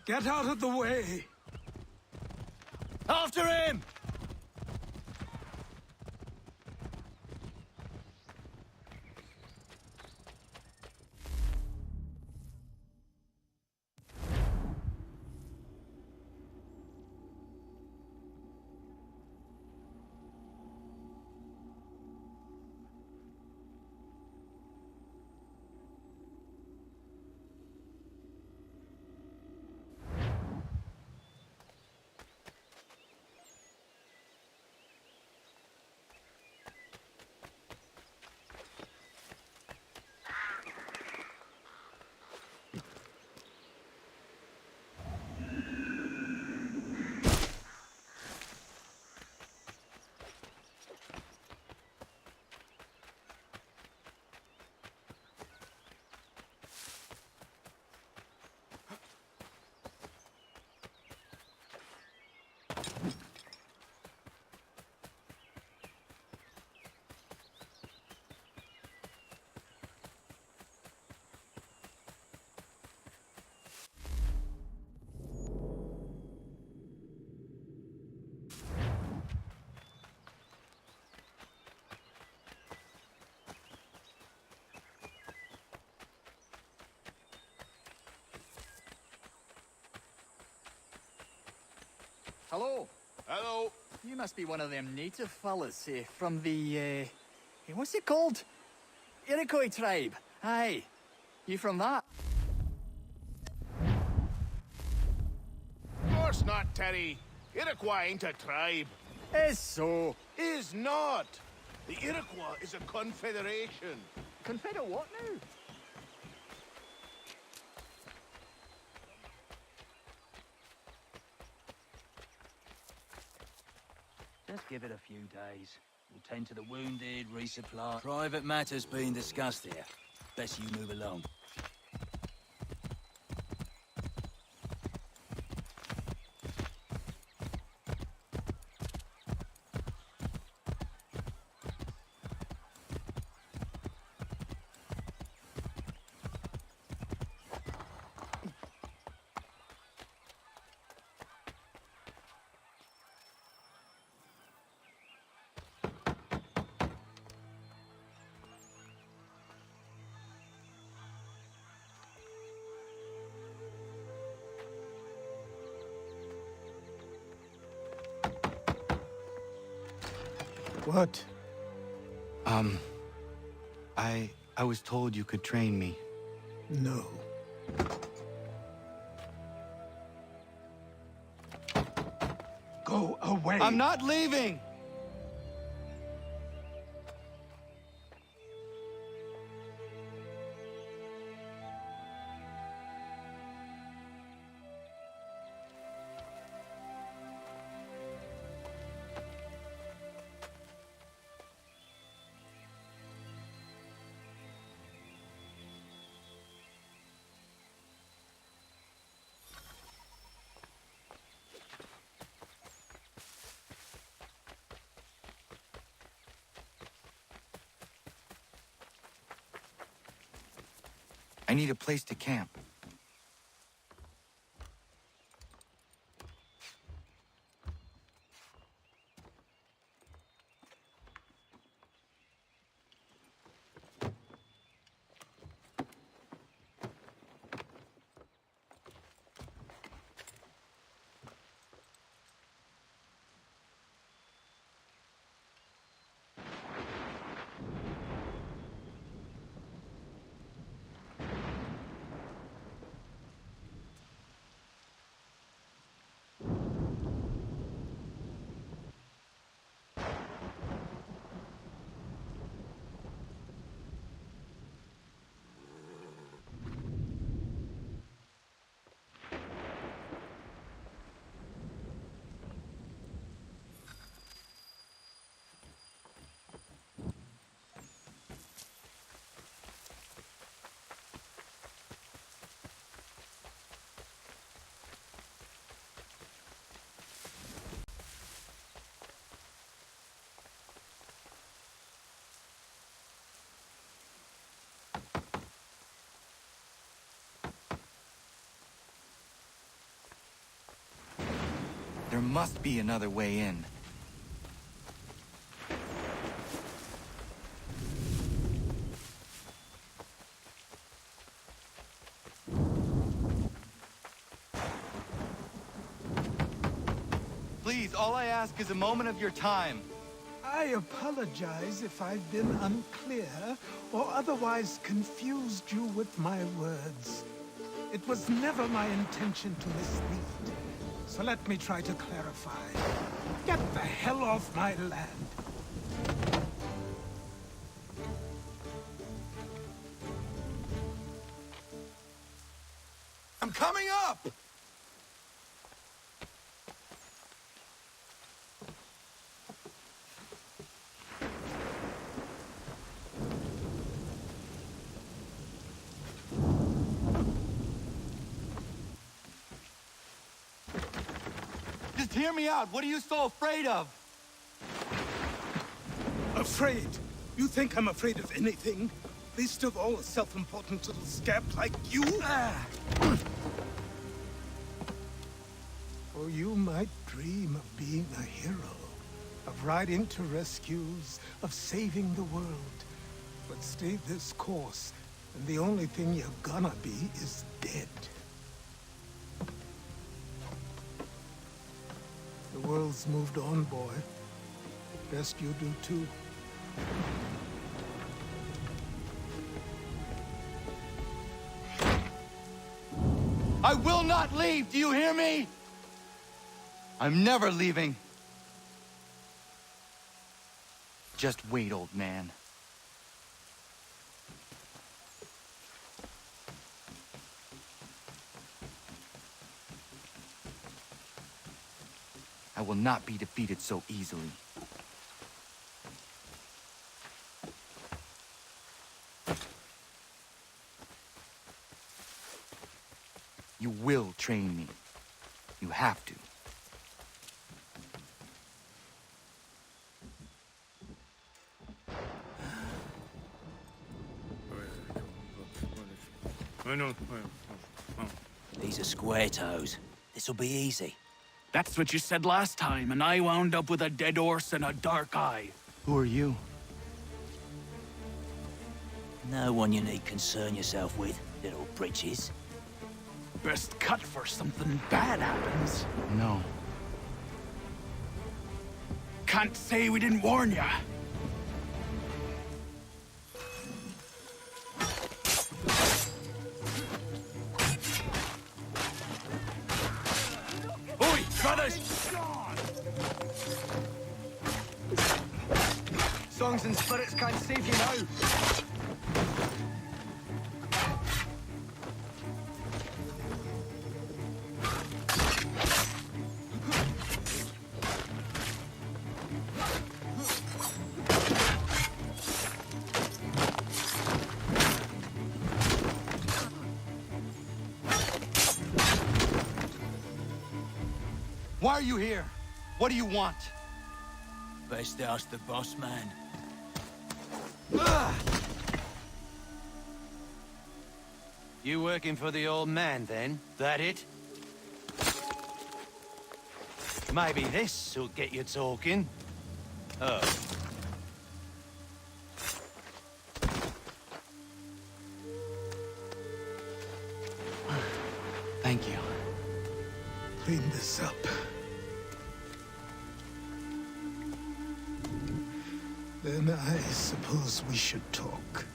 Get out of the way! After him! Hello. Hello. You must be one of them native fellas, from the, what's it called? Iroquois tribe. Aye. You from that? Of course not, Terry. Iroquois ain't a tribe. Is so. Is not. The Iroquois is a confederation. Confederate what now? Just give it a few days. We'll tend to the wounded, resupply. Private matters being discussed here. Best you move along. What? I was told you could train me. No. Go away! I'm not leaving! I need a place to camp. There must be another way in. Please, all I ask is a moment of your time. I apologize if I've been unclear or otherwise confused you with my words. It was never my intention to mislead. So let me try to clarify. Get the hell off my land. I'm coming up! Just hear me out. What are you so afraid of? Afraid? You think I'm afraid of anything? Least of all a self-important little scamp like you? Or you might dream of being a hero, of riding to rescues, of saving the world. But stay this course, and the only thing you're gonna be is dead. The world's moved on, boy. Best you do too. I will not leave, do you hear me? I'm never leaving. Just wait, old man. I will not be defeated so easily. You will train me. You have to. These are square toes. This'll be easy. That's what you said last time, and I wound up with a dead horse and a dark eye. Who are you? No one you need concern yourself with, little britches. Best cut for something bad happens. No. Can't say we didn't warn ya. Oi, brothers! Songs and spirits can't save you now. Why are you here? What do you want? Best ask the boss man. You working for the old man, then? That it? Maybe this'll get you talking. Oh. Thank you. Clean this up. Then I suppose we should talk.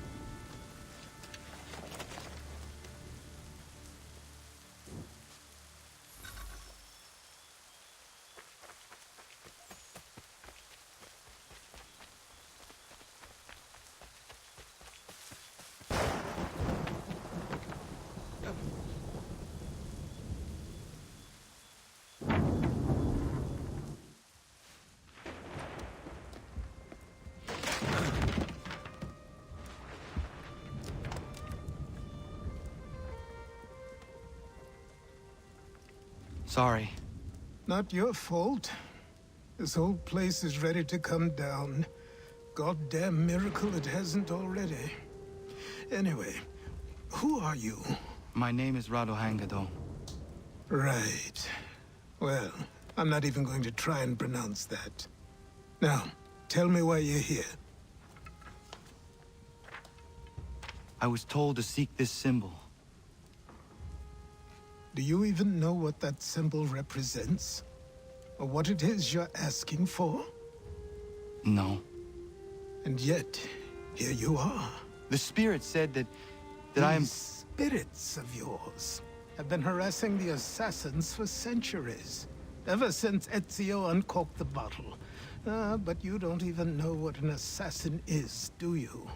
Sorry. Not your fault. This whole place is ready to come down. Goddamn miracle it hasn't already. Anyway, who are you? My name is Rado Hangado. Right. Well, I'm not even going to try and pronounce that. Now, tell me why you're here. I was told to seek this symbol. Do you even know what that symbol represents? Or what it is you're asking for? No. And yet, here you are. The spirit said that I am... These spirits of yours have been harassing the assassins for centuries. Ever since Ezio uncorked the bottle. But you don't even know what an assassin is, do you?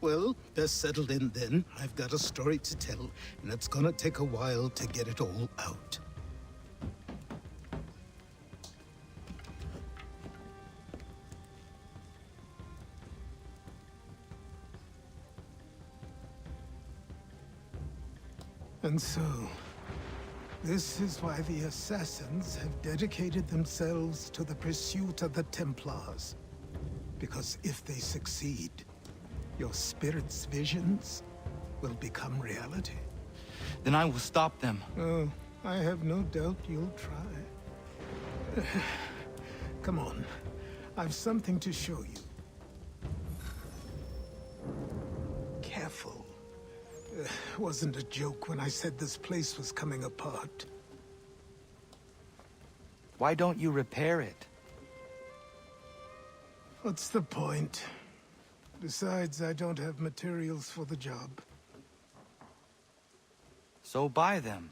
Well, best settled in then. I've got a story to tell, and it's gonna take a while to get it all out. And so, this is why the Assassins have dedicated themselves to the pursuit of the Templars. Because if they succeed, your spirit's visions will become reality. Then I will stop them. Oh, I have no doubt you'll try. Come on, I've something to show you. Careful. Wasn't a joke when I said this place was coming apart. Why don't you repair it? What's the point? Besides, I don't have materials for the job. So buy them.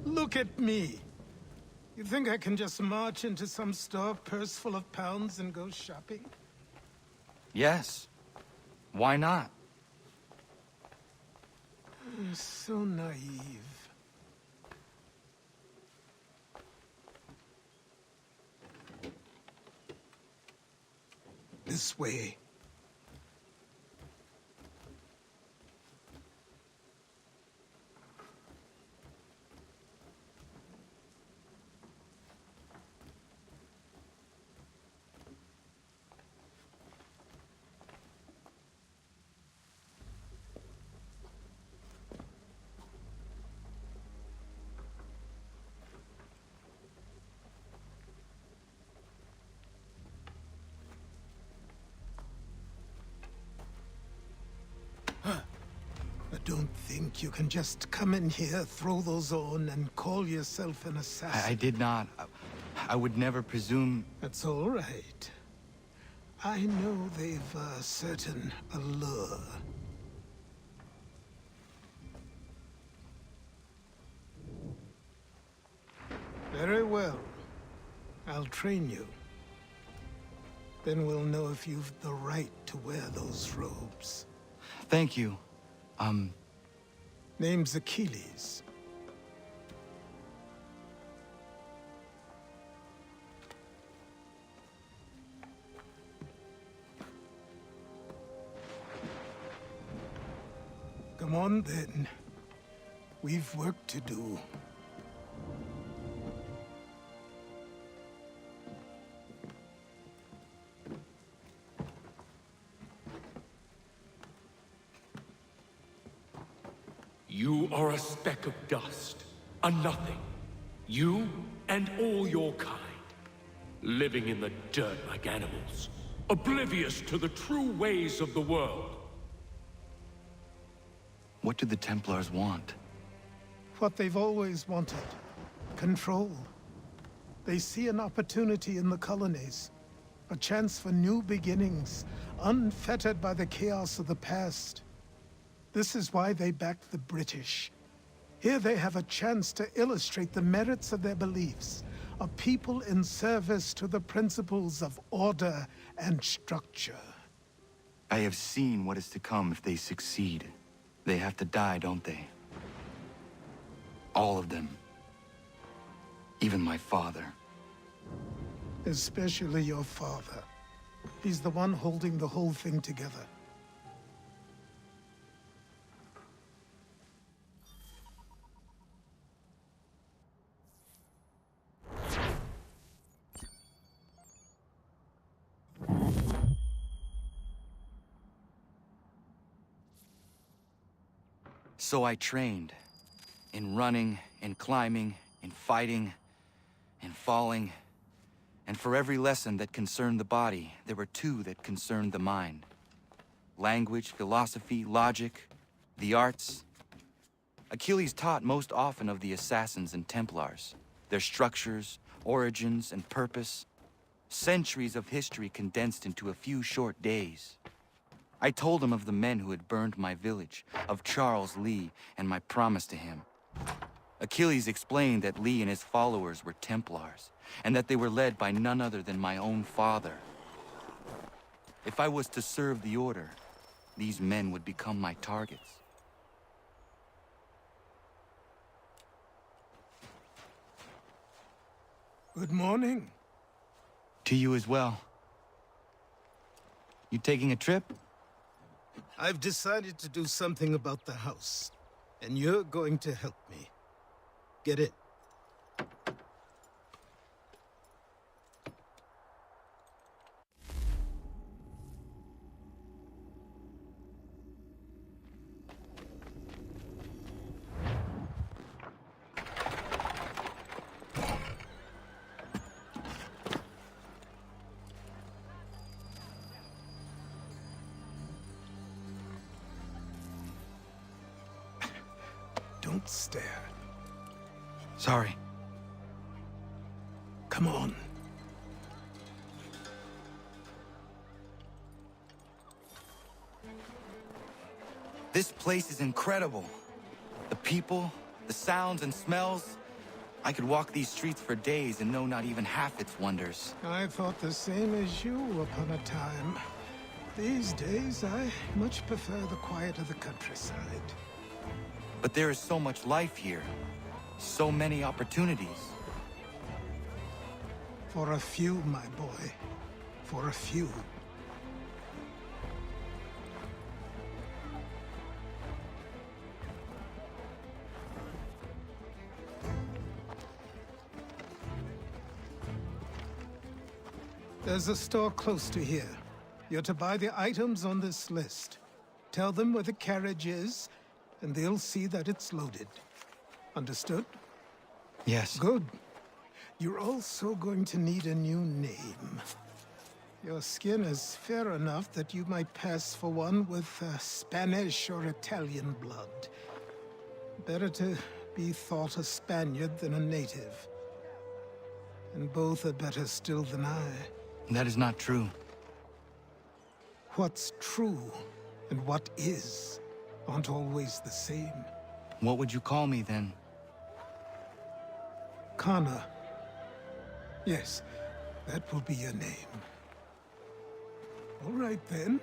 Look at me! You think I can just march into some store, purse full of pounds, and go shopping? Yes. Why not? So naive. This way. Don't think you can just come in here, throw those on, and call yourself an assassin. I did not. I would never presume... That's all right. I know they've a certain allure. Very well. I'll train you. Then we'll know if you've the right to wear those robes. Thank you. Name's Achilles. Come on, then. We've work to do. You are a speck of dust, a nothing. You and all your kind. Living in the dirt like animals. Oblivious to the true ways of the world. What do the Templars want? What they've always wanted. Control. They see an opportunity in the colonies. A chance for new beginnings, unfettered by the chaos of the past. This is why they backed the British. Here they have a chance to illustrate the merits of their beliefs. A people in service to the principles of order and structure. I have seen what is to come if they succeed. They have to die, don't they? All of them. Even my father. Especially your father. He's the one holding the whole thing together. So I trained. In running, in climbing, in fighting, in falling. And for every lesson that concerned the body, there were two that concerned the mind. Language, philosophy, logic, the arts. Achilles taught most often of the assassins and Templars, their structures, origins, and purpose. Centuries of history condensed into a few short days. I told him of the men who had burned my village, of Charles Lee and my promise to him. Achilles explained that Lee and his followers were Templars, and that they were led by none other than my own father. If I was to serve the order, these men would become my targets. Good morning. To you as well. You taking a trip? I've decided to do something about the house, and you're going to help me. Get in. Don't stare. Sorry. Come on. This place is incredible. The people, the sounds and smells. I could walk these streets for days and know not even half its wonders. I thought the same as you upon a time. These days, I much prefer the quiet of the countryside. But there is so much life here. So many opportunities. For a few, my boy. For a few. There's a store close to here. You're to buy the items on this list. Tell them where the carriage is, and they'll see that it's loaded. Understood? Yes. Good. You're also going to need a new name. Your skin is fair enough that you might pass for one with Spanish or Italian blood. Better to be thought a Spaniard than a native. And both are better still than I. That is not true. What's true and what is aren't always the same. What would you call me then? Kana. Yes, that will be your name. All right then,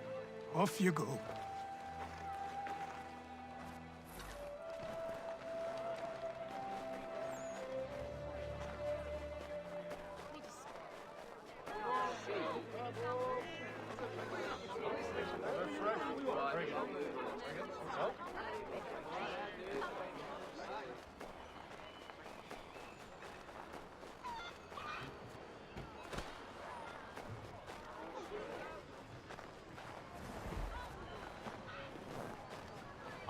off you go.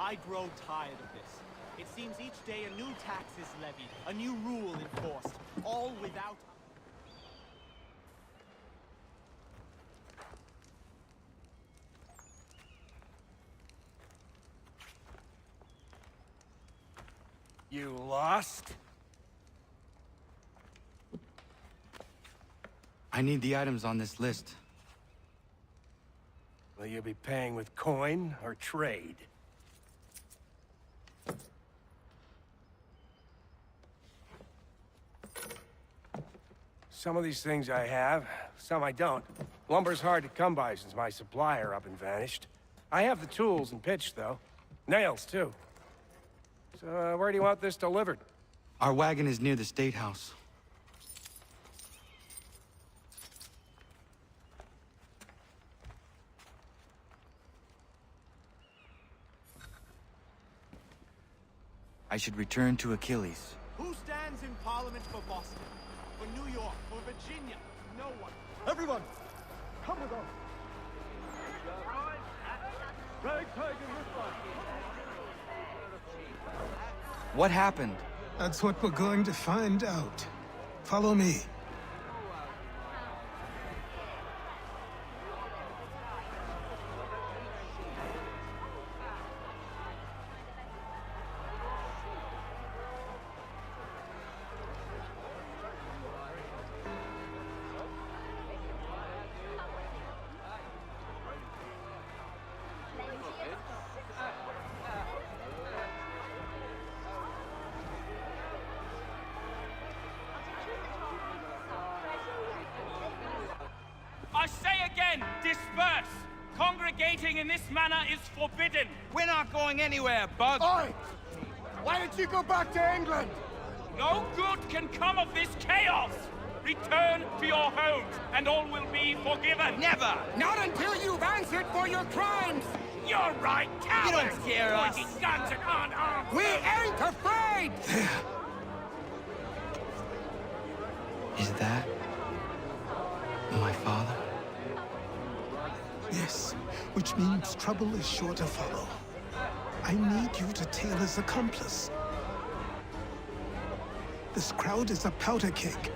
I grow tired of this. It seems each day a new tax is levied, a new rule enforced, all without... You lost? I need the items on this list. Will you be paying with coin or trade? Some of these things I have, some I don't. Lumber's hard to come by since my supplier up and vanished. I have the tools and pitch, though. Nails, too. So, where do you want this delivered? Our wagon is near the State House. I should return to Achilles. Who stands in Parliament for Boston? For New York? For Virginia? No one. Everyone, come with us. Ragtag and What happened? That's what we're going to find out. Follow me. I say again, disperse! Congregating in this manner is forbidden! We're not going anywhere, Bug. Oi! Why did you go back to England? No good can come of this chaos! Return to your homes, and all will be forgiven! Never! Not until you've answered for your crimes! You're right, cowards! You don't scare us. Pointing guns at unarmed! We ain't afraid! Is that my father? Yes, which means trouble is sure to follow. I need you to tail his accomplice. This crowd is a powder keg.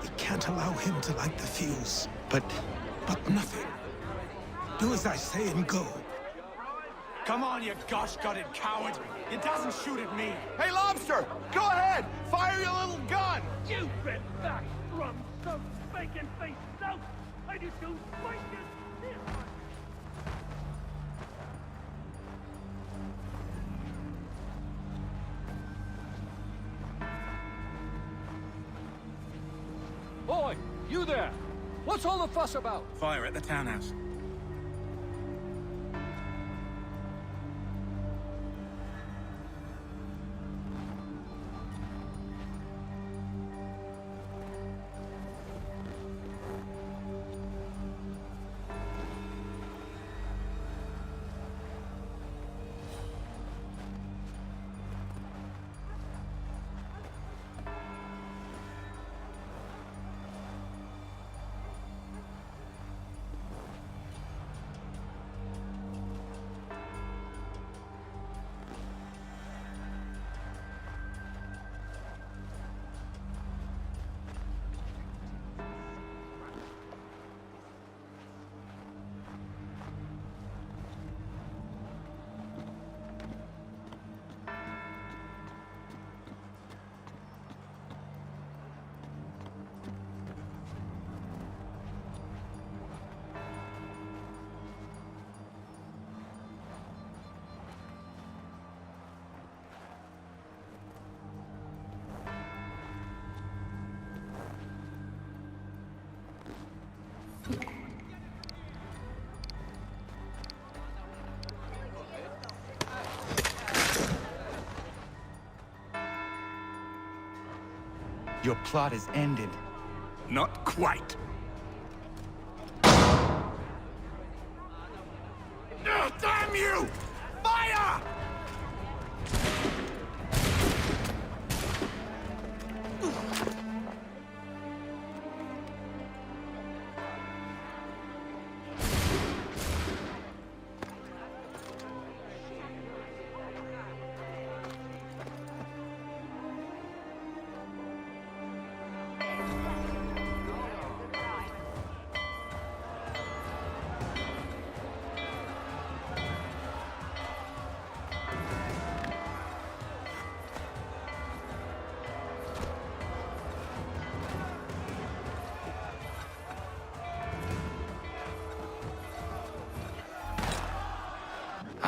We can't allow him to light the fuse. But But nothing. Do as I say and go. Come on, you gosh-gutted coward! It doesn't shoot at me! Hey, Lobster! Go ahead! Fire your little gun! You bet back from some bacon face south! I just don't fight this! Boy, you there! What's all the fuss about? Fire at the townhouse. your plot is ended. Not quite. Damn you! Fire!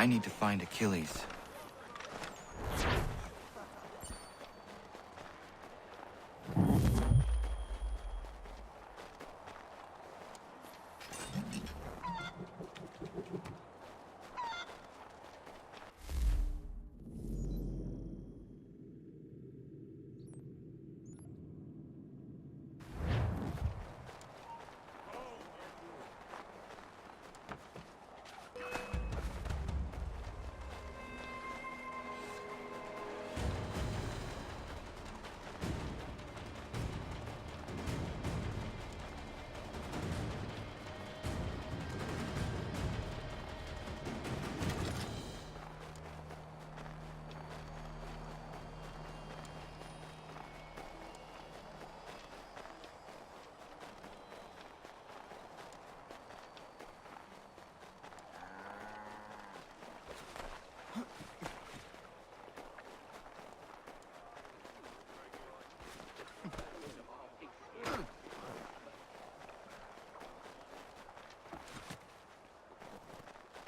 I need to find Achilles.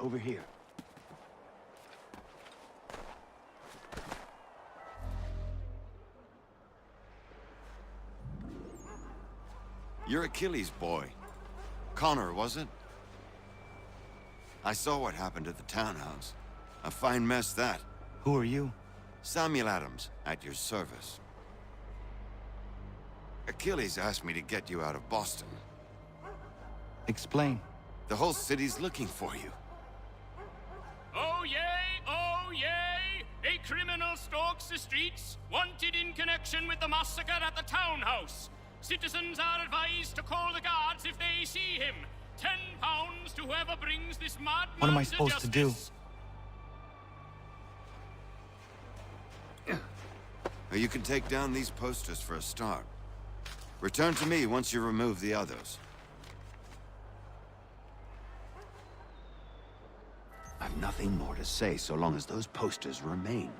over here. You're Achilles' boy. Connor, was it? I saw what happened at the townhouse. A fine mess, that. Who are you? Samuel Adams, at your service. Achilles asked me to get you out of Boston. Explain. The whole city's looking for you. Oh yay, oh yay! A criminal stalks the streets, wanted in connection with the massacre at the townhouse. Citizens are advised to call the guards if they see him. £10 to whoever brings this madman What am I supposed to do? You can take down these posters for a start. Return to me once you remove the others. I've nothing more to say so long as those posters remain.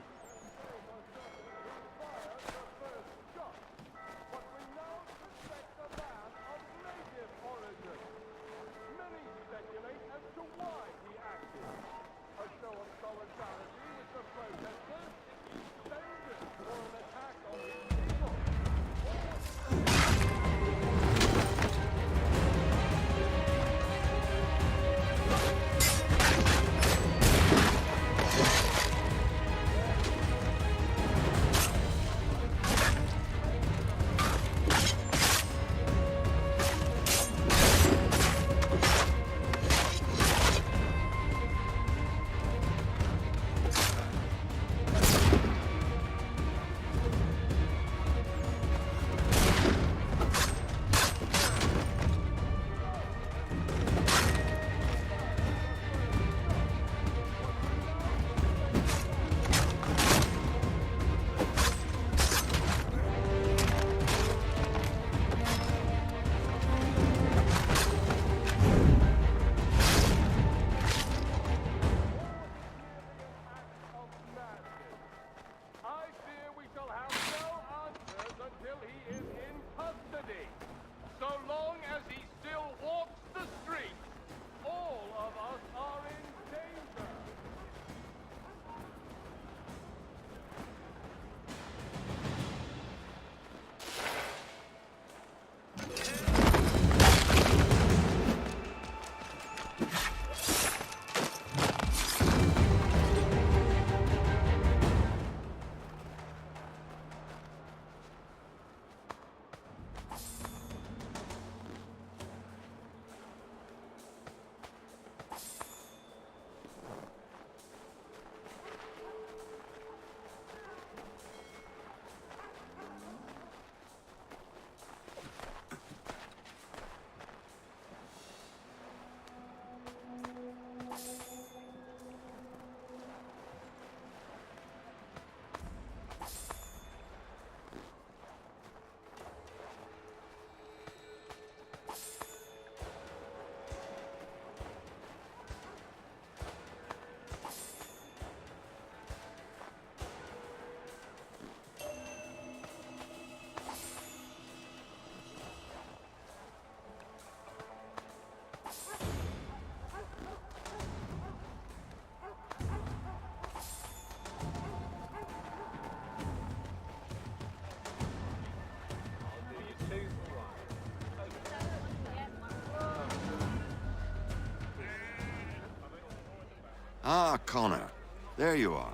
Ah, Connor. There you are.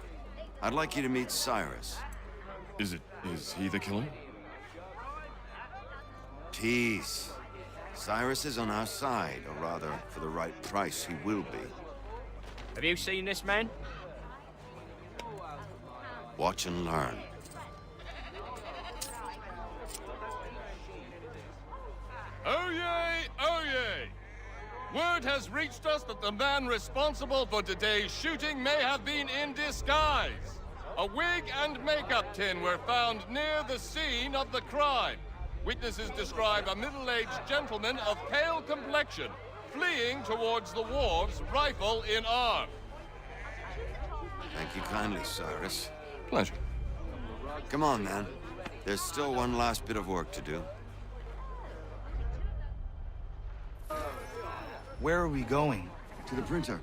I'd like you to meet Cyrus. Is he the killer? Tease. Cyrus is on our side, or rather, for the right price, he will be. Have you seen this man? Watch and learn. Oh yay, oh yay! Word has reached us that the man responsible for today's shooting may have been in disguise. A wig and makeup tin were found near the scene of the crime. Witnesses describe a middle-aged gentleman of pale complexion fleeing towards the wharves, rifle in arm. Thank you kindly, Cyrus. Pleasure. Come on, then. There's still one last bit of work to do. Where are we going? To the printer.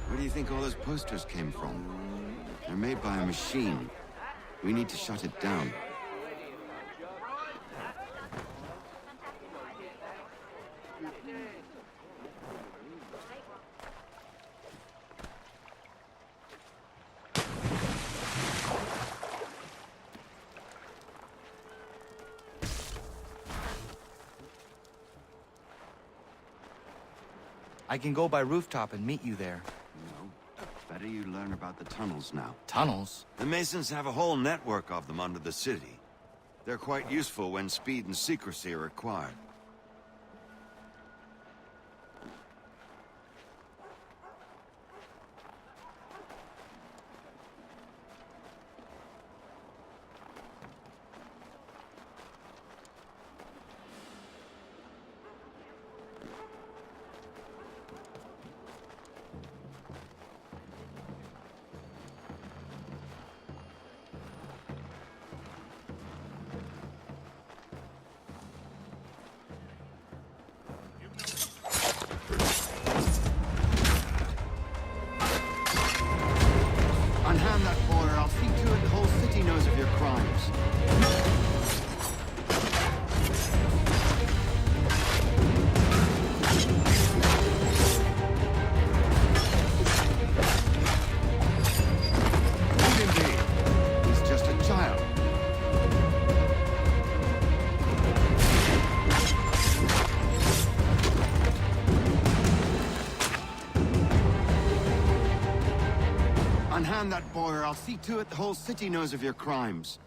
Where do you think all those posters came from? They're made by a machine. We need to shut it down. I can go by rooftop and meet you there. No. Better you learn about the tunnels now. Tunnels? The Masons have a whole network of them under the city. They're quite useful when speed and secrecy are required. Unhand that boy, or I'll see to it the whole city knows of your crimes. Leave him be. He's just a child. Unhand that boy, or I'll see to it the whole city knows of your crimes.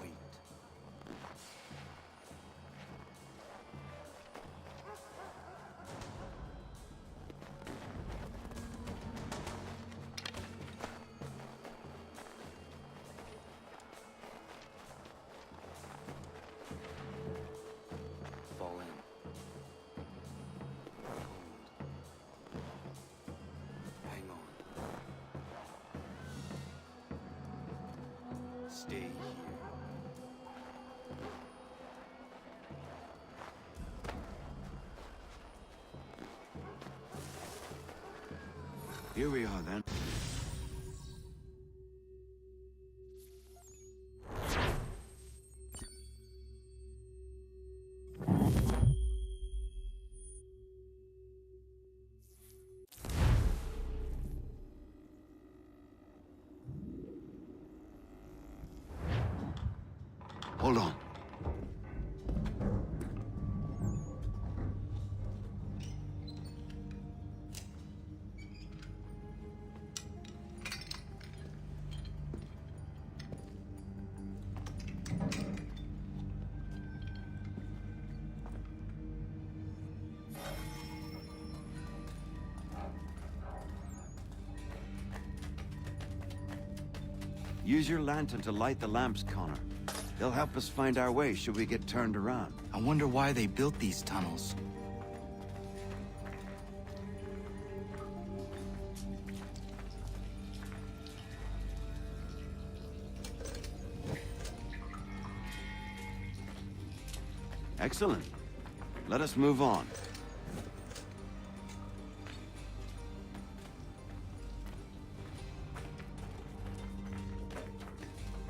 Wait. Fall in. Hang on. Stay here. Here we are, then. Hold on. Use your lantern to light the lamps, Connor. They'll help us find our way should we get turned around. I wonder why they built these tunnels. Excellent. Let us move on.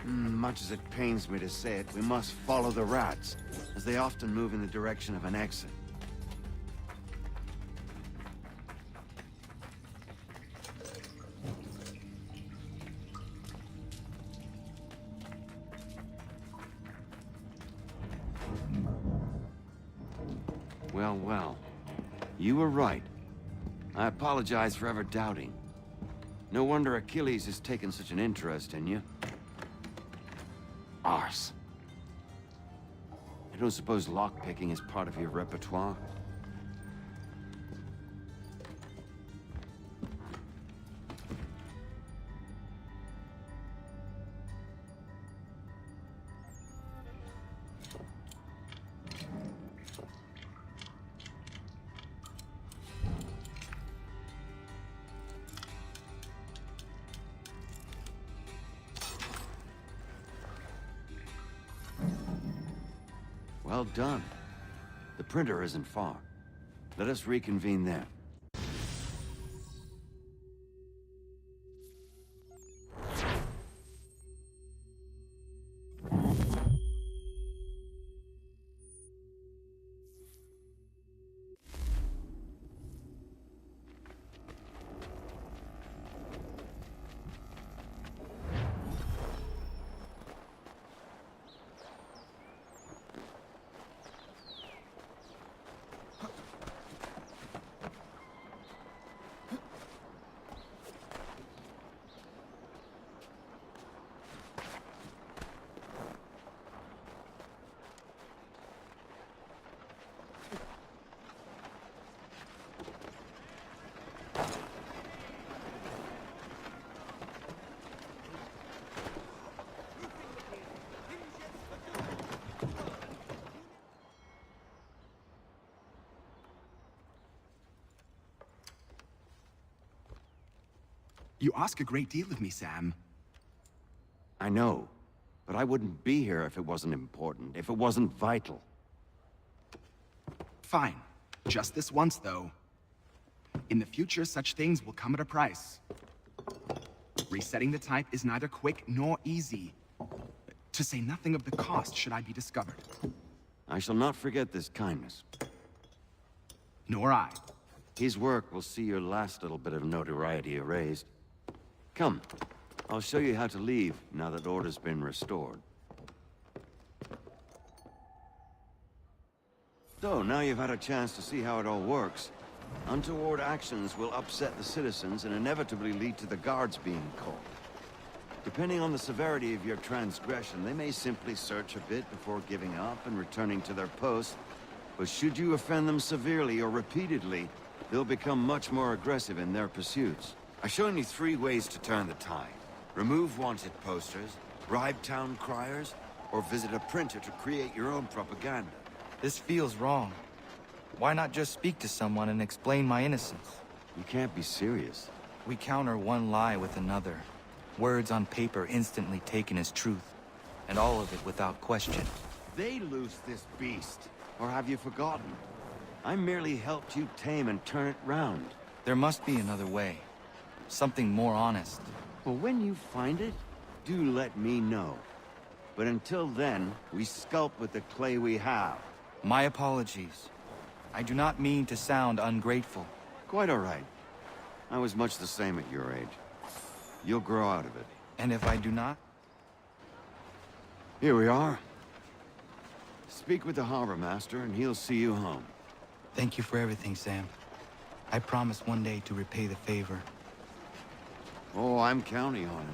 Much as it pains me to say it, we must follow the rats, as they often move in the direction of an exit. Well, well. You were right. I apologize for ever doubting. No wonder Achilles has taken such an interest in you. Arse. I don't suppose lockpicking is part of your repertoire? Well done. The printer isn't far. Let us reconvene there. You ask a great deal of me, Sam. I know, but I wouldn't be here if it wasn't important, if it wasn't vital. Fine. Just this once, though. In the future, such things will come at a price. Resetting the type is neither quick nor easy. To say nothing of the cost should I be discovered. I shall not forget this kindness. Nor I. His work will see your last little bit of notoriety erased. Come, I'll show you how to leave now that order's been restored. So, now you've had a chance to see how it all works. Untoward actions will upset the citizens and inevitably lead to the guards being called. Depending on the severity of your transgression, they may simply search a bit before giving up and returning to their post. But should you offend them severely or repeatedly, they'll become much more aggressive in their pursuits. I've shown you 3 ways to turn the tide. Remove wanted posters, bribe town criers, or visit a printer to create your own propaganda. This feels wrong. Why not just speak to someone and explain my innocence? You can't be serious. We counter one lie with another. Words on paper instantly taken as truth. And all of it without question. They loose this beast. Or have you forgotten? I merely helped you tame and turn it round. There must be another way. Something more honest. Well, when you find it, do let me know. But until then, we sculpt with the clay we have. My apologies. I do not mean to sound ungrateful. Quite all right. I was much the same at your age. You'll grow out of it. And if I do not? Here we are. Speak with the harbor master, and he'll see you home. Thank you for everything, Sam. I promise one day to repay the favor. Oh, I'm counting on it.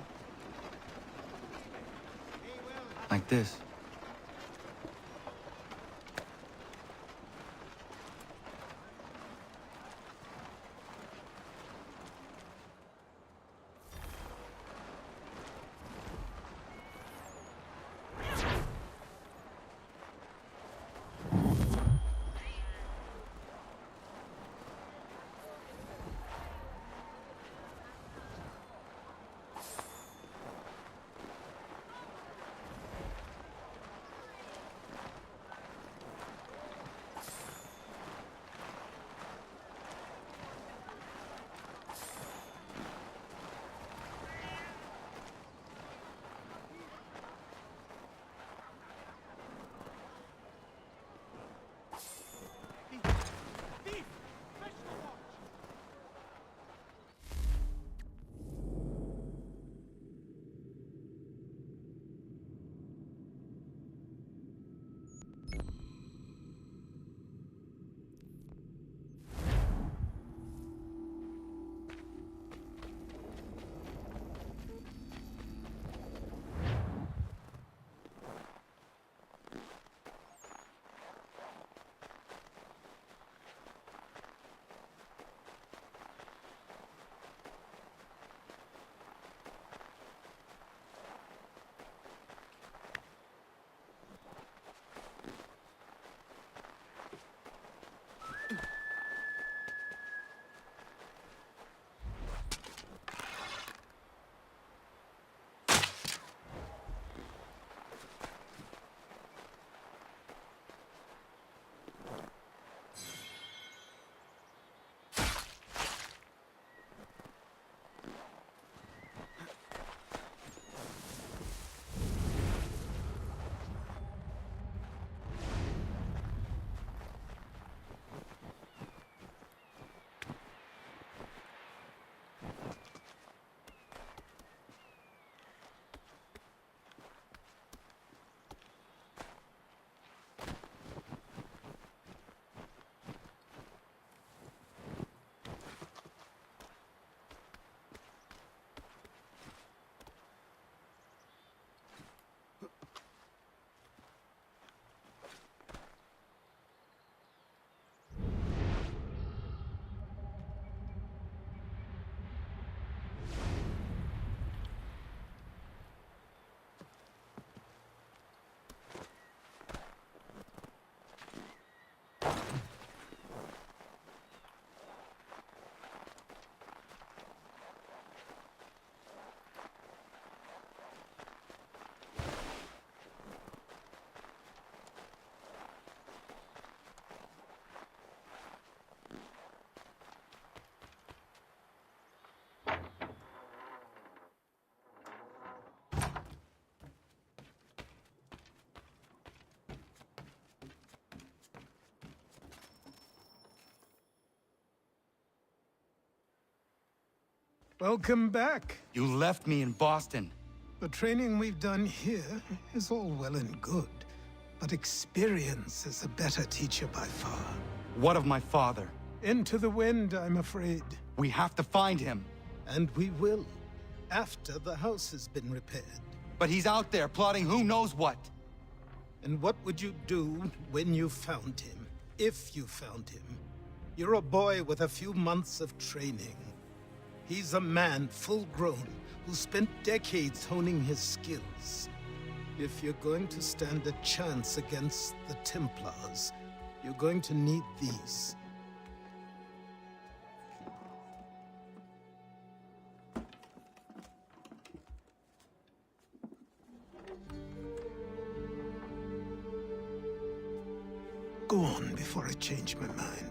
Like this. Welcome back. You left me in Boston. The training we've done here is all well and good, but experience is a better teacher by far. What of my father? Into the wind, I'm afraid. We have to find him. And we will, after the house has been repaired. But he's out there plotting who knows what. And what would you do when you found him? If you found him? You're a boy with a few months of training. He's a man full grown who spent decades honing his skills. If you're going to stand a chance against the Templars, you're going to need these. Go on before I change my mind.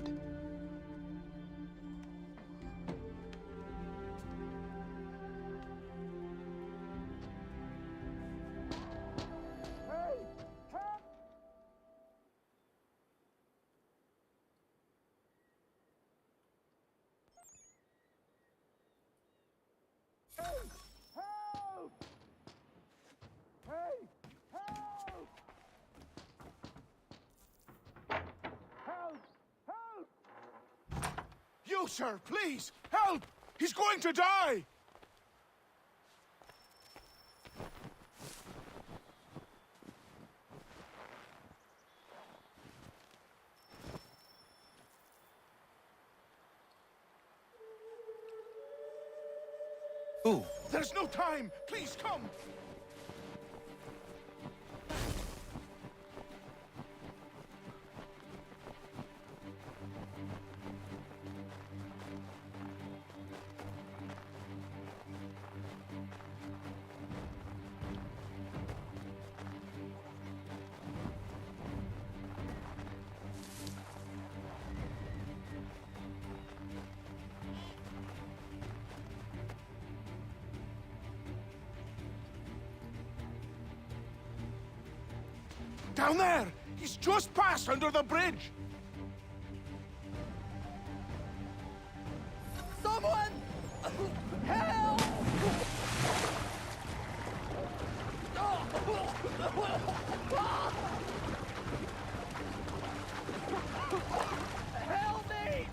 You, sir, please! Help! He's going to die! Who? There's no time! Please come! Down there! He's just passed under the bridge! Someone! Help! Help me!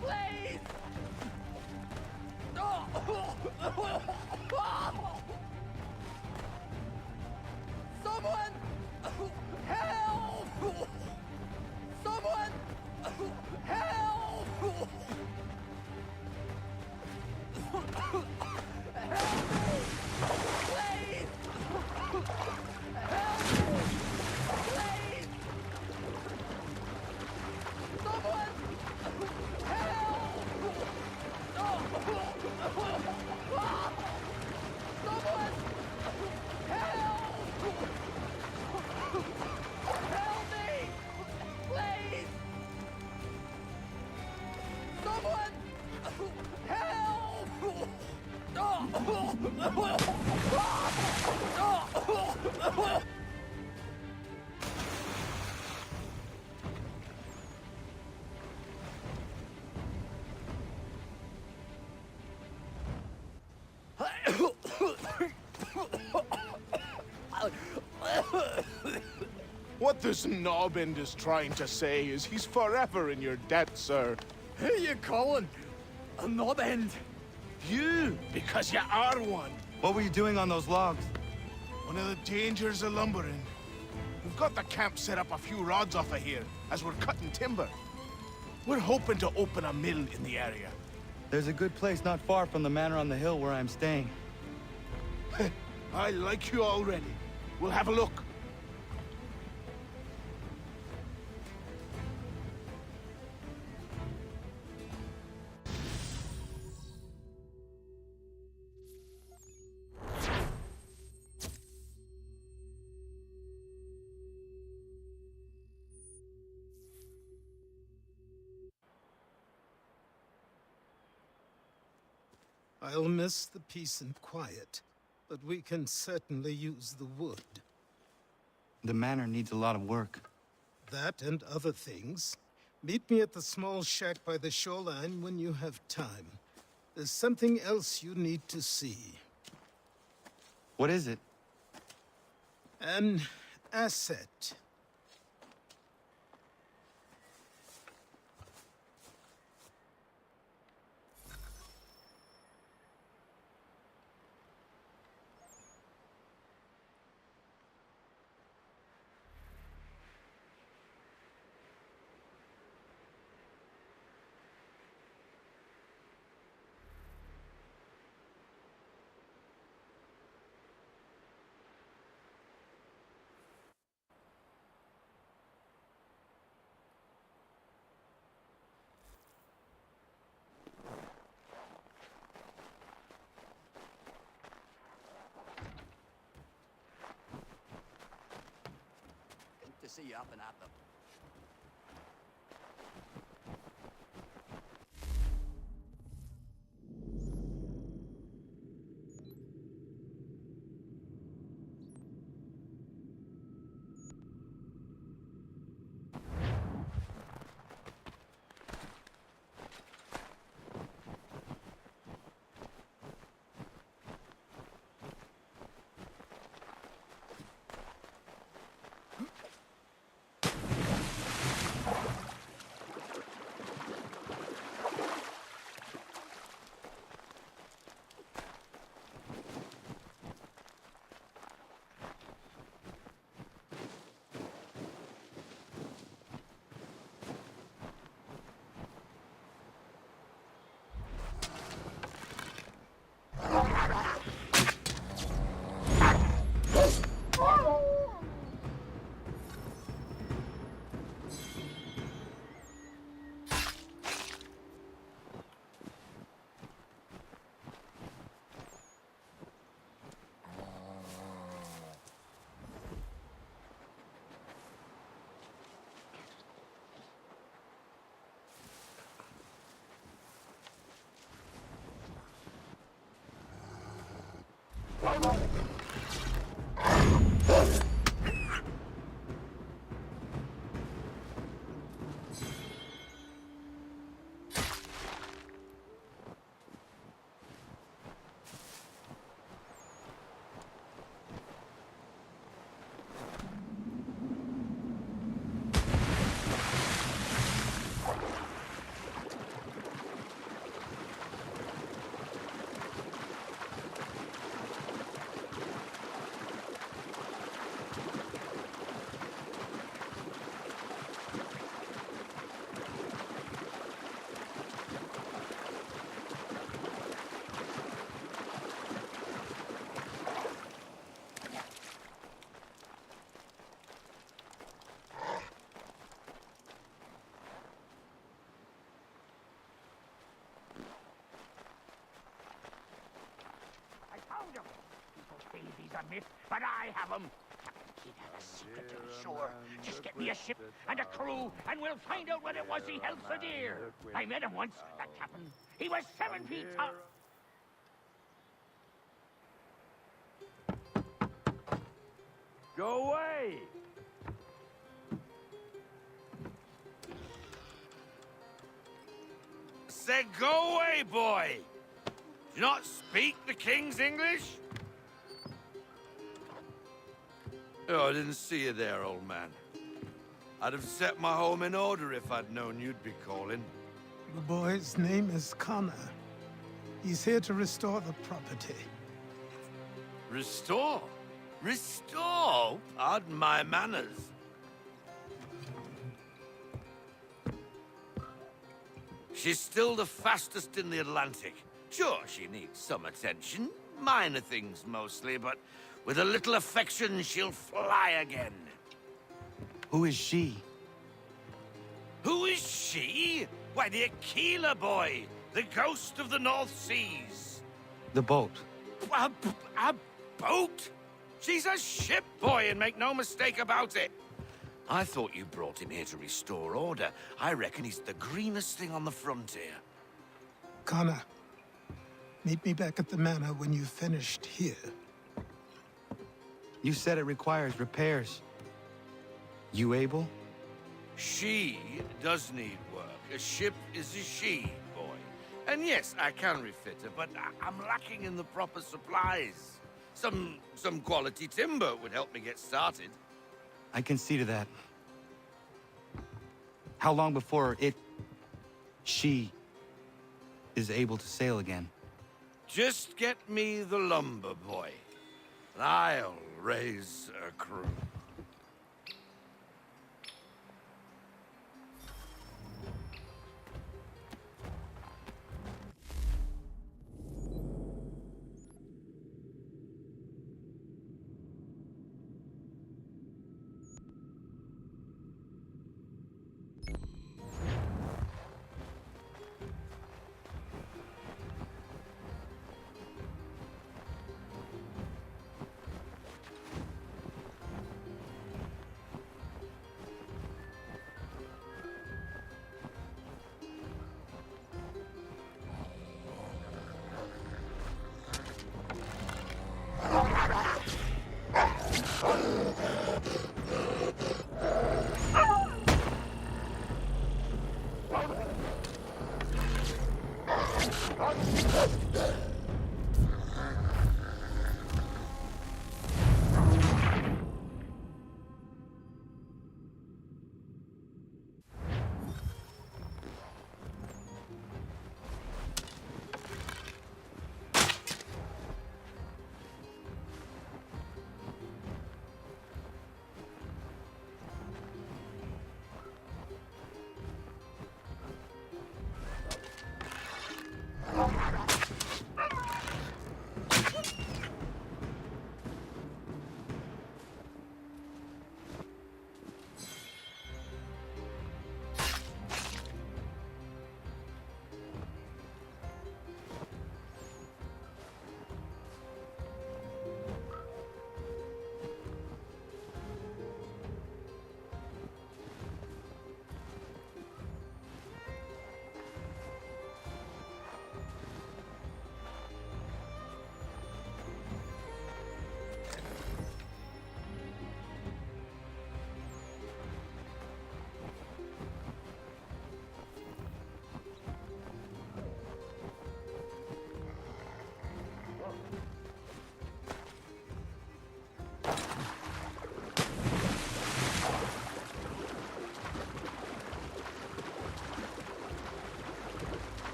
Please! Someone! Help! Someone! Help! Please! Help! Please! Someone! Help! Someone! Help! Help me! Please! Someone! Help! What this knobend is trying to say is he's forever in your debt, sir. Who you calling? A knob end? You, because you are one. What were you doing on those logs? One of the dangers of lumbering. We've got the camp set up a few rods off of here, as we're cutting timber. We're hoping to open a mill in the area. There's a good place not far from the manor on the hill where I'm staying. I like you already. We'll have a look. I'll miss the peace and quiet, but we can certainly use the wood. The manor needs a lot of work. That and other things. Meet me at the small shack by the shoreline when you have time. There's something else you need to see. What is it? An asset. To see you up and at them. He's a myth, but I have him. He'd have a secret to be sure. Just get me a ship and a crew, and we'll find out what it was he held so dear. I met him once, that captain. He was 7 feet tall. Go away! Said go away, boy! Do you not speak the King's English? Oh, I didn't see you there, old man. I'd have set my home in order if I'd known you'd be calling. The boy's name is Connor. He's here to restore the property. Restore? Restore? Pardon my manners. She's still the fastest in the Atlantic. Sure, she needs some attention. Minor things mostly, but with a little affection, she'll fly again. Who is she? Who is she? Why, the Aquila boy, the ghost of the North Seas. The boat. A boat? She's a ship boy, and make no mistake about it. I thought you brought him here to restore order. I reckon he's the greenest thing on the frontier. Connor, meet me back at the manor when you've finished here. You said it requires repairs. You able? She does need work. A ship is a she, boy. And yes, I can refit her, but I'm lacking in the proper supplies. Some quality timber would help me get started. I can see to that. How long before she is able to sail again? Just get me the lumber, boy. And I'll raise a crew.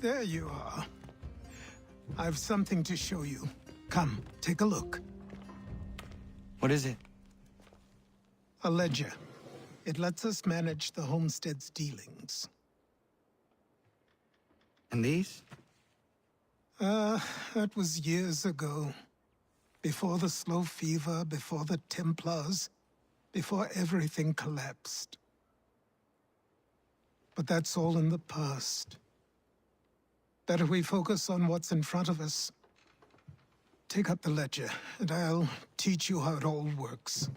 There you are. I've something to show you. Come, take a look. What is it? A ledger. It lets us manage the homestead's dealings. And these? That was years ago. Before the slow fever, before the Templars, before everything collapsed. But that's all in the past. Better we focus on what's in front of us. Take up the ledger, and I'll teach you how it all works.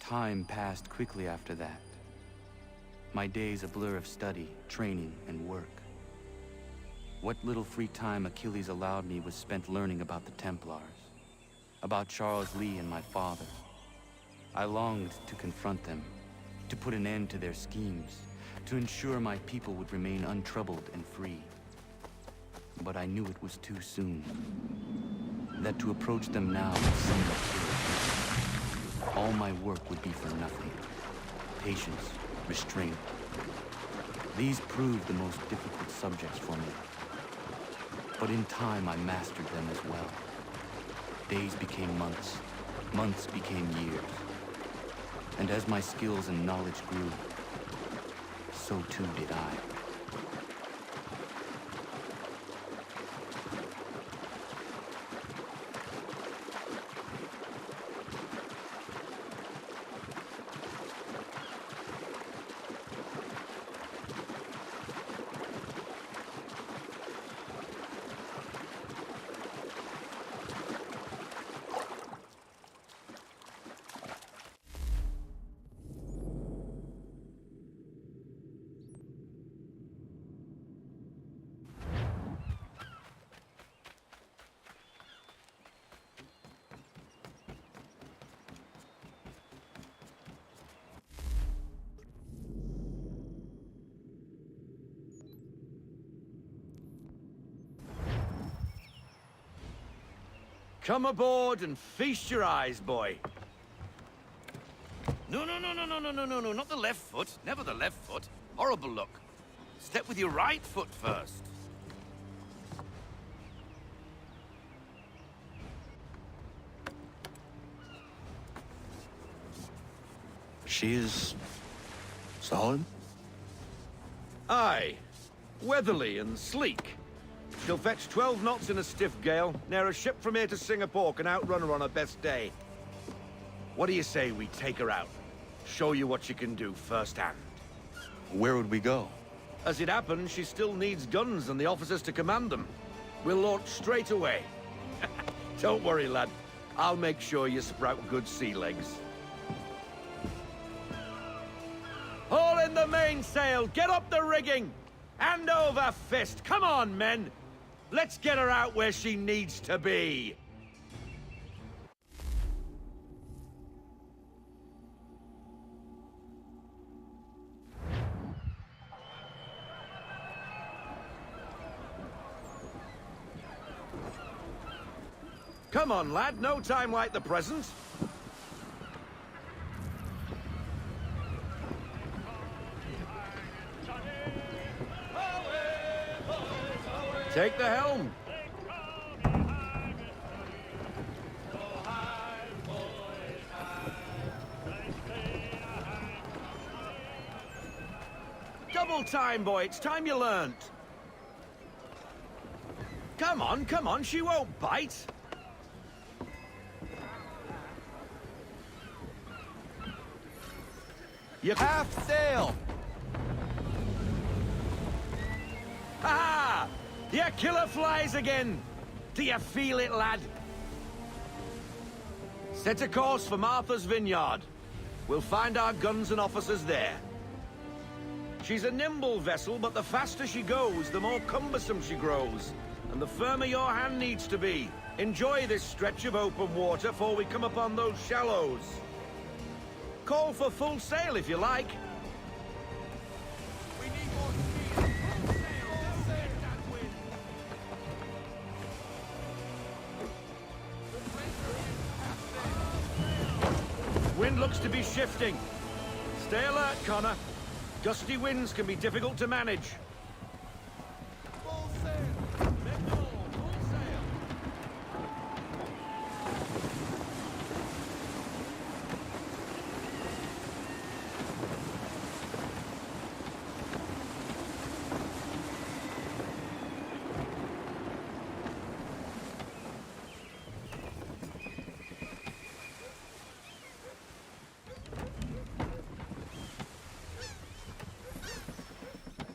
Time passed quickly after that. My days a blur of study, training, and work. What little free time Achilles allowed me was spent learning about the Templars, about Charles Lee and my father. I longed to confront them, to put an end to their schemes, to ensure my people would remain untroubled and free. But I knew it was too soon, that to approach them now would seem absurd. All my work would be for nothing. Patience, restraint. These proved the most difficult subjects for me. But in time, I mastered them as well. Days became months. Months became years. And as my skills and knowledge grew, so too did I. Come aboard and feast your eyes, boy. No, not the left foot. Never the left foot. Horrible look. Step with your right foot first. She is solid? Aye. Weatherly and sleek. She'll fetch 12 knots in a stiff gale. Ne'er a ship from here to Singapore can outrun her on her best day. What do you say we take her out? Show you what she can do firsthand. Where would we go? As it happens, she still needs guns and the officers to command them. We'll launch straight away. Don't worry, lad. I'll make sure you sprout good sea legs. Haul in the mainsail! Get up the rigging! Hand over fist! Come on, men! Let's get her out where she needs to be! Come on, lad, no time like the present. Take the helm. Double time, boy. It's time you learnt. Come on, she won't bite. You Half sail! Ha! Your killer flies again! Do you feel it, lad? Set a course for Martha's Vineyard. We'll find our guns and officers there. She's a nimble vessel, but the faster she goes, the more cumbersome she grows. And the firmer your hand needs to be. Enjoy this stretch of open water before we come upon those shallows. Call for full sail if you like. We need more speed. Full sail, that wind. Wind looks to be shifting. Stay alert, Connor. Gusty winds can be difficult to manage. Full sail. Make them all. Full sail.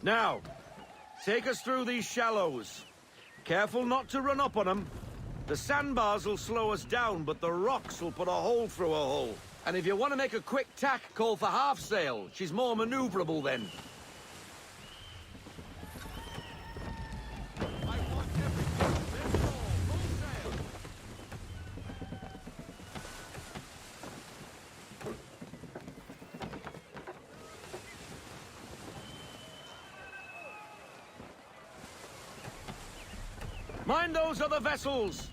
Now, take us through these shallows. Careful not to run up on them. The sandbars will slow us down, but the rocks will put a hole through a hole. And if you want to make a quick tack, call for half sail. She's more maneuverable then. Mind those other vessels!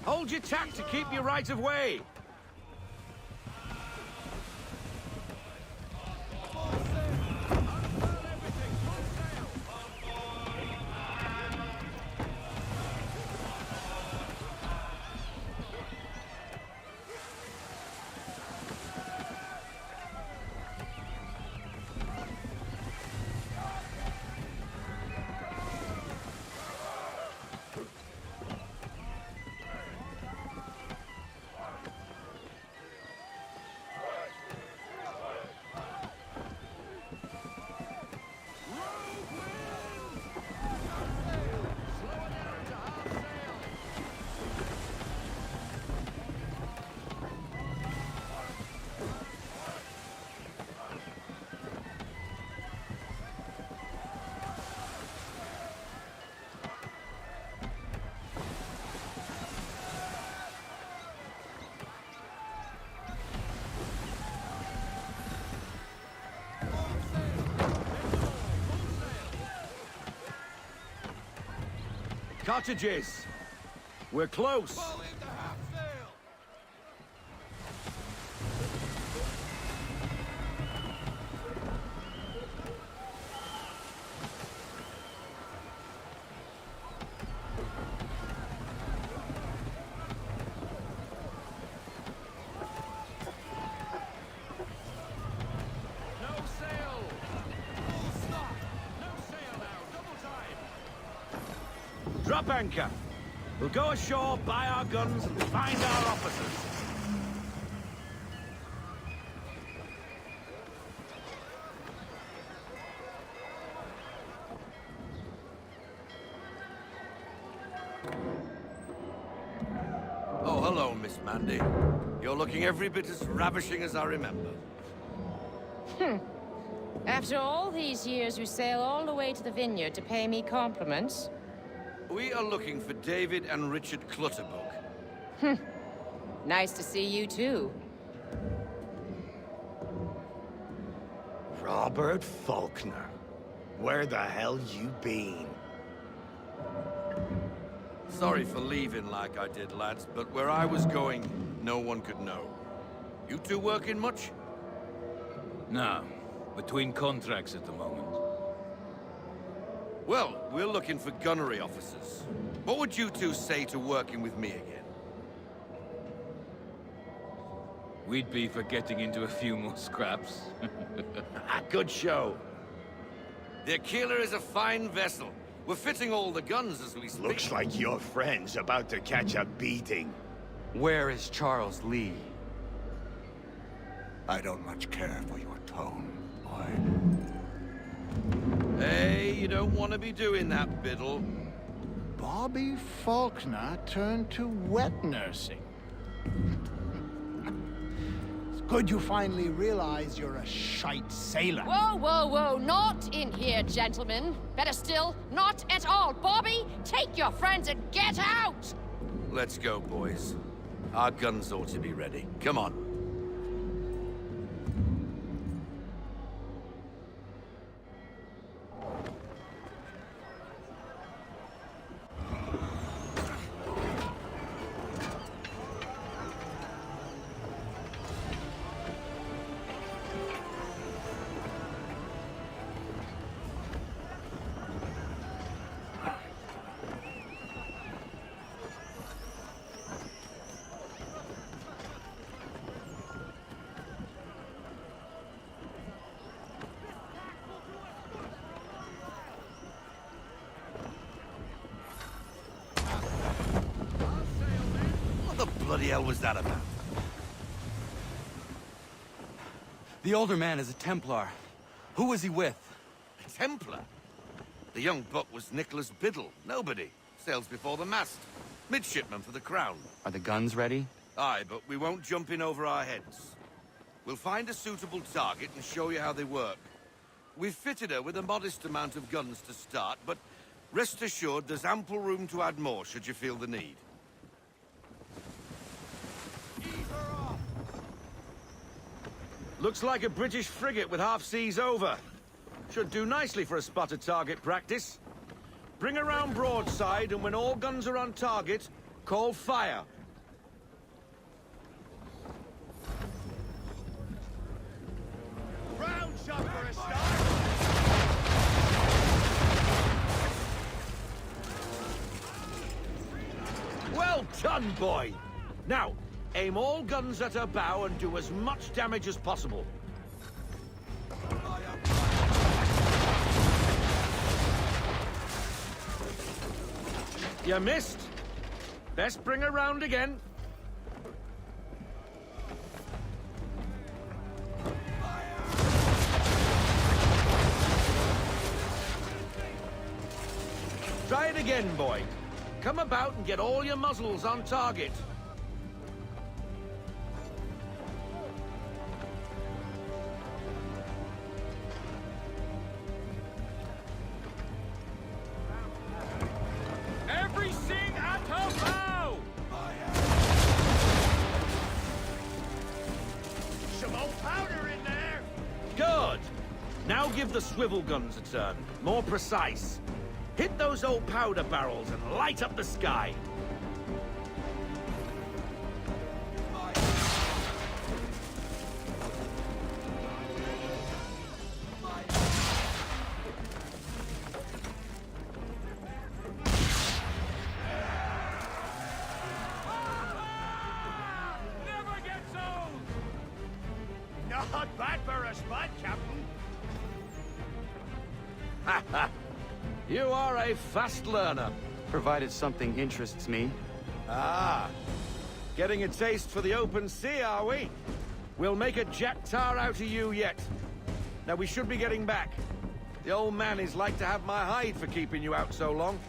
Hold your tack to keep your right of way! Cottages! We're close! Drop anchor. We'll go ashore, buy our guns, and find our officers. Oh, hello, Miss Mandy. You're looking every bit as ravishing as I remember. After all these years, you sail all the way to the vineyard to pay me compliments? We are looking for David and Richard Clutterbuck. Nice to see you, too. Robert Faulkner. Where the hell you been? Sorry for leaving like I did, lads, but where I was going, no one could know. You two working much? No. Between contracts at the moment. Well, we're looking for gunnery officers. What would you two say to working with me again? We'd be for getting into a few more scraps. Good show. The Aquila is a fine vessel. We're fitting all the guns as we speak. Looks like your friend's about to catch a beating. Where is Charles Lee? I don't much care for your tone, boy. Hey, you don't want to be doing that, Biddle. Bobby Faulkner turned to wet nursing. It's good you finally realize you're a shite sailor. Whoa, whoa, whoa, not in here, gentlemen. Better still, not at all. Bobby, take your friends and get out! Let's go, boys. Our guns ought to be ready. Come on. What the bloody hell was that about? The older man is a Templar. Who was he with? A Templar? The young buck was Nicholas Biddle. Nobody. Sails before the mast. Midshipman for the Crown. Are the guns ready? Aye, but we won't jump in over our heads. We'll find a suitable target and show you how they work. We've fitted her with a modest amount of guns to start, but rest assured there's ample room to add more should you feel the need. Looks like a British frigate with half seas over. Should do nicely for a spotted target practice. Bring around broadside, and when all guns are on target, call fire. Round shot for a start. Well done, boy! Now, aim all guns at her bow and do as much damage as possible. You missed. Best bring her round again. Try it again, boy. Come about and get all your muzzles on target. Everything at her bow! Some old powder in there. Good. Now give the swivel guns a turn. More precise. Hit those old powder barrels and light up the sky. Never gets old! Not bad for a spot, Captain. Ha ha! You are a fast learner. Provided something interests me. Ah, getting a taste for the open sea, are we? We'll make a jack tar out of you yet. Now we should be getting back. The old man is like to have my hide for keeping you out so long.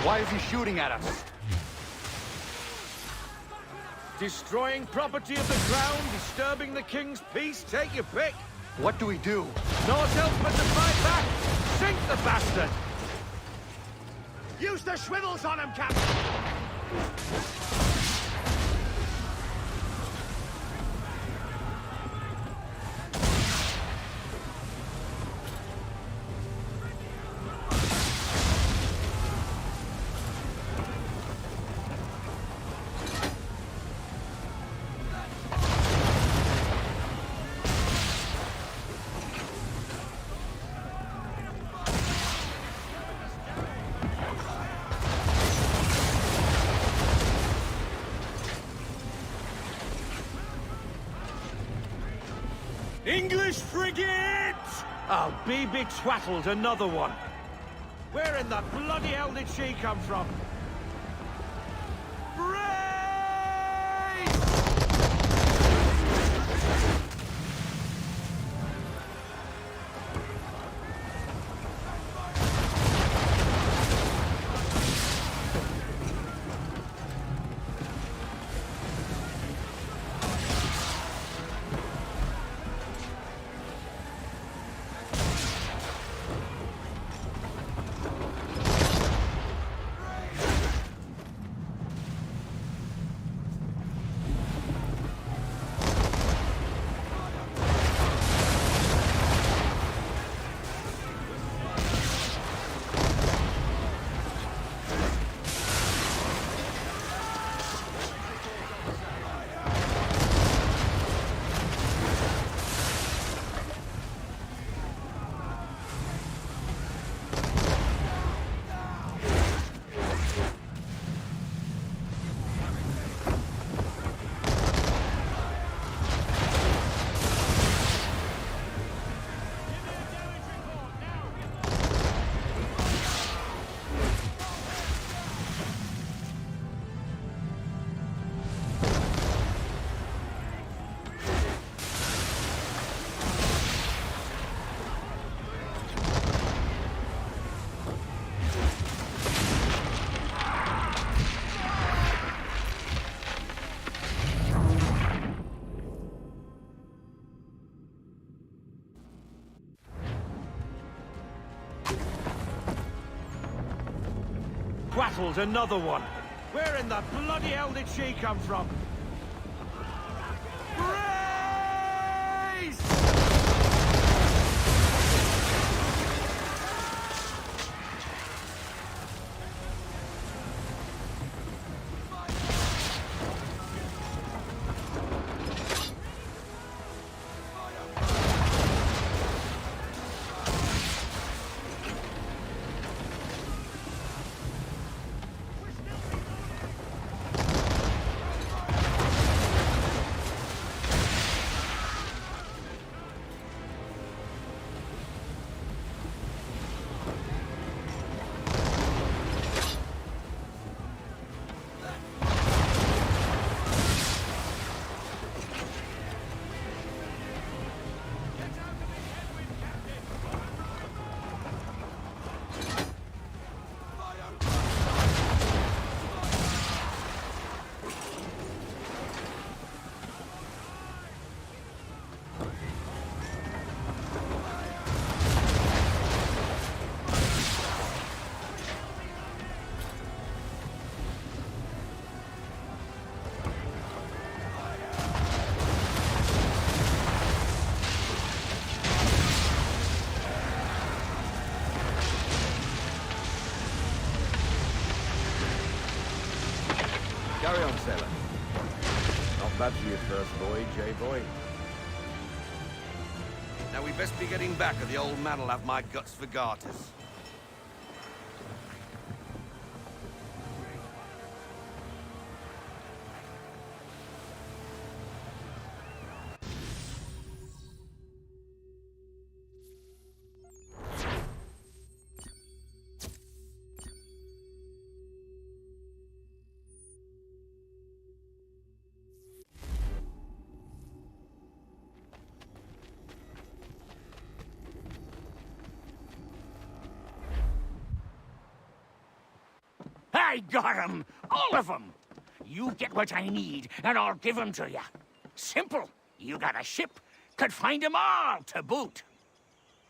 Why is he shooting at us? Destroying property of the crown, disturbing the king's peace, take your pick. What do we do? Naught else but to fight back! Sink the bastard! Use the swivels on him, Captain! English frigate! I'll be betwattled, another one. Where in the bloody hell did she come from? Twattled, another one. Where in the bloody hell did she come from? Brace! Carry on, sailor. Not bad for your first voyage, eh, boy? Now we'd best be getting back, or the old man'll have my guts for garters. I got 'em! All of 'em! You get what I need, and I'll give 'em to you. Simple. You got a ship, Could find 'em all to boot.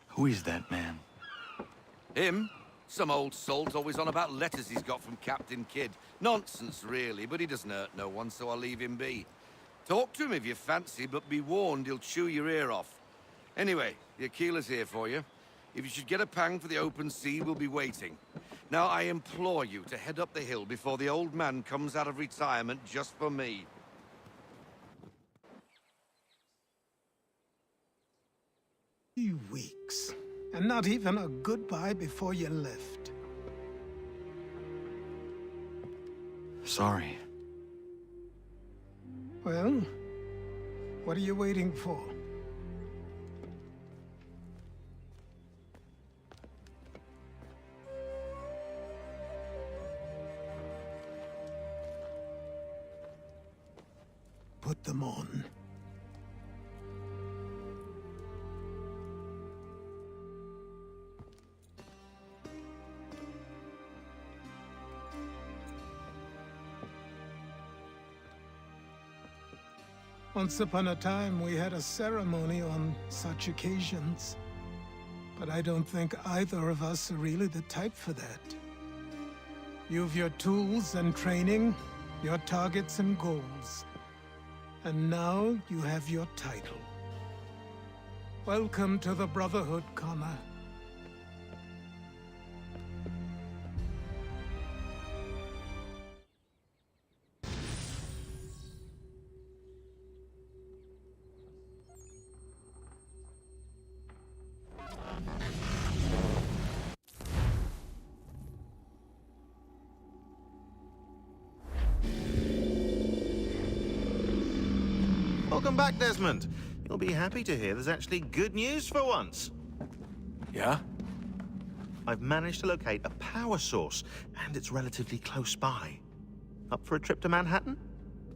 Who is that man? Him? Some old salt always on about letters he's got from Captain Kidd. Nonsense, really, but he doesn't hurt no one, so I'll leave him be. Talk to him if you fancy, but be warned he'll chew your ear off. Anyway, the Aquila's here for you. If you should get a pang for the open sea, we'll be waiting. Now, I implore you to head up the hill before the old man comes out of retirement just for me. 3 weeks, and not even a goodbye before you left. Sorry. Well, what are you waiting for? Put them on. Once upon a time, we had a ceremony on such occasions. But I don't think either of us are really the type for that. You've your tools and training, your targets and goals. And now you have your title. Welcome to the Brotherhood, Connor. Welcome back, Desmond. You'll be happy to hear there's actually good news for once. Yeah? I've managed to locate a power source, and it's relatively close by. Up for a trip to Manhattan?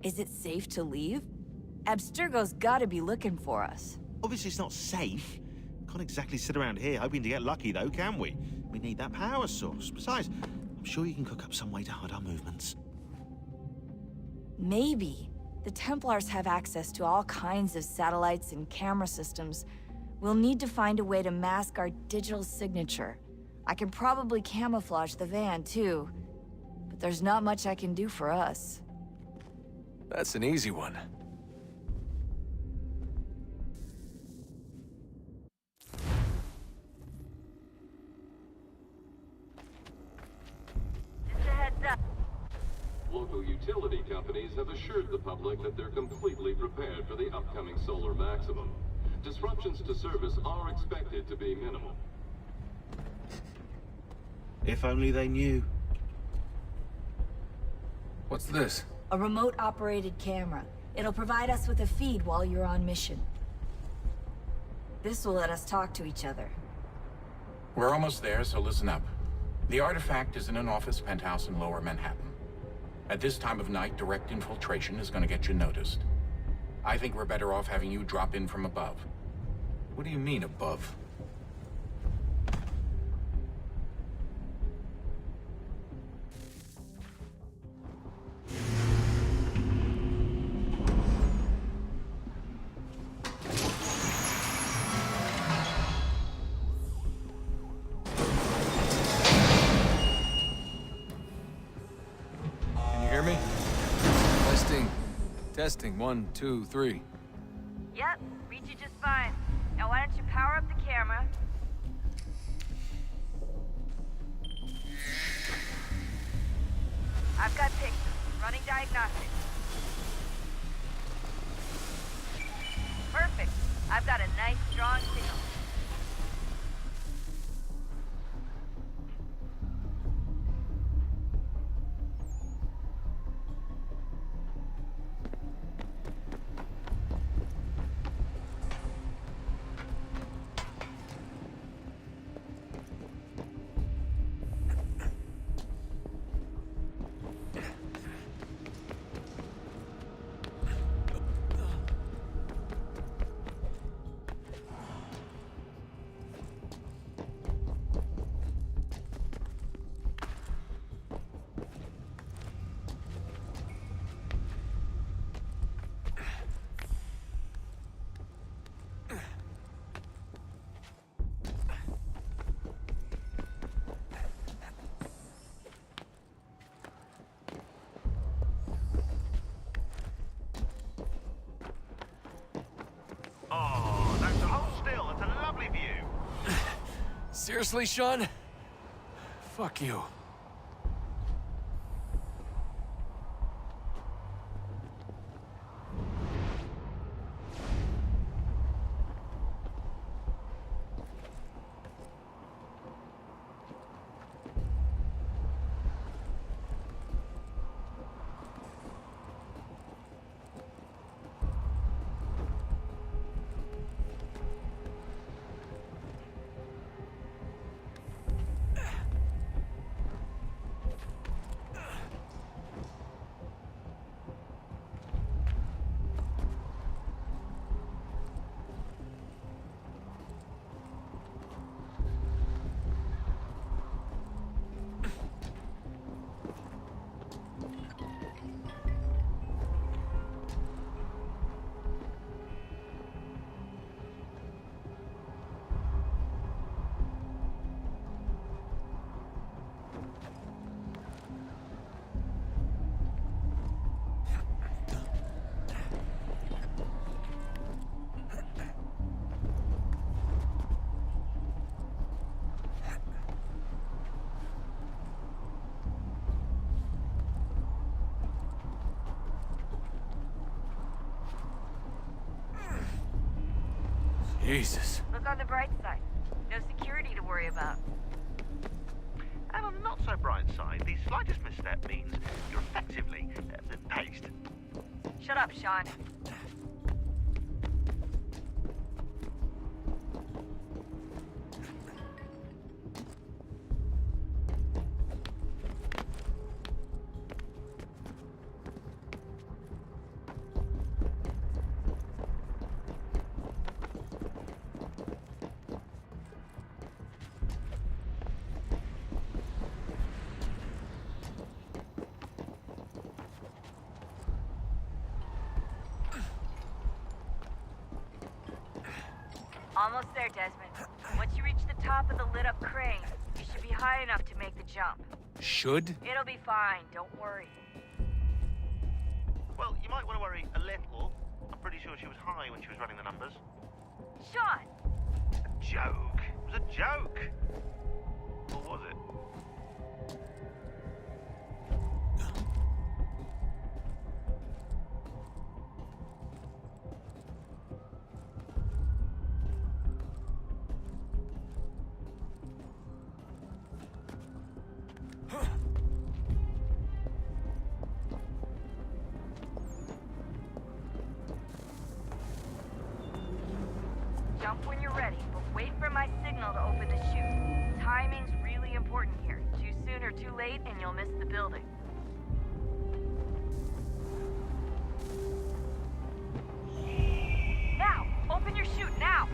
Is it safe to leave? Abstergo's gotta be looking for us. Obviously it's not safe. Can't exactly sit around here hoping to get lucky, though, can we? We need that power source. Besides, I'm sure you can cook up some way to hide our movements. Maybe. The Templars have access to all kinds of satellites and camera systems. We'll need to find a way to mask our digital signature. I can probably camouflage the van, too. But there's not much I can do for us. That's an easy one. Just a heads up. Local utility companies have assured the public that they're completely prepared for the upcoming solar maximum. Disruptions to service are expected to be minimal. If only they knew. What's this? A remote-operated camera. It'll provide us with a feed while you're on mission. This will let us talk to each other. We're almost there, so listen up. The artifact is in an office penthouse in Lower Manhattan. At this time of night, direct infiltration is going to get you noticed. I think we're better off having you drop in from above. What do you mean, above? Testing, 1, 2, 3. Yep, read you just fine. Now why don't you power up the camera? I've got pictures. Running diagnostics. Perfect. I've got a nice, strong signal. Seriously, Sean? Fuck you. Jesus. Look on the bright side. No security to worry about. And on the not so bright side, the slightest misstep means you're effectively paced. Shut up, Sean. Almost there, Desmond. Once you reach the top of the lit-up crane, you should be high enough to make the jump. Should? It'll be fine, don't worry. Well, you might want to worry a little. I'm pretty sure she was high when she was running the numbers. Sean! A joke. It was a joke. Or was it? Jump when you're ready, but wait for my signal to open the chute. Timing's really important here. Too soon or too late, and you'll miss the building. Now! Open your chute, now!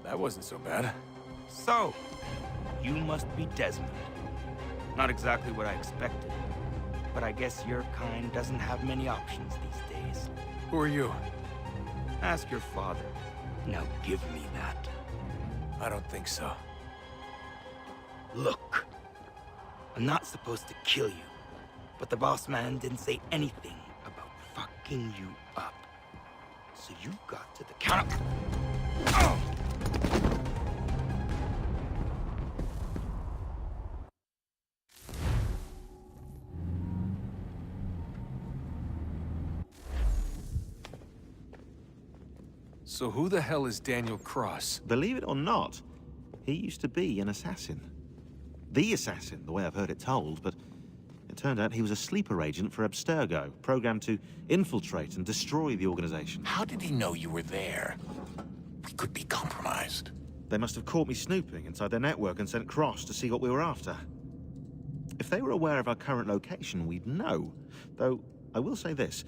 That wasn't so bad. So, you must be Desmond. Not exactly what I expected, but I guess your kind doesn't have many options these days. Who are you? Ask your father. Now give me that. I don't think so. Look, I'm not supposed to kill you, but the boss man didn't say anything about fucking you up. So you got to the counter. Oh! So who the hell is Daniel Cross? Believe it or not, he used to be an assassin. The assassin, the way I've heard it told, but It turned out he was a sleeper agent for Abstergo, programmed to infiltrate and destroy the organization. How did he know you were there? We could be compromised. They must have caught me snooping inside their network and sent Cross to see what we were after. If they were aware of our current location, we'd know. Though, I will say this.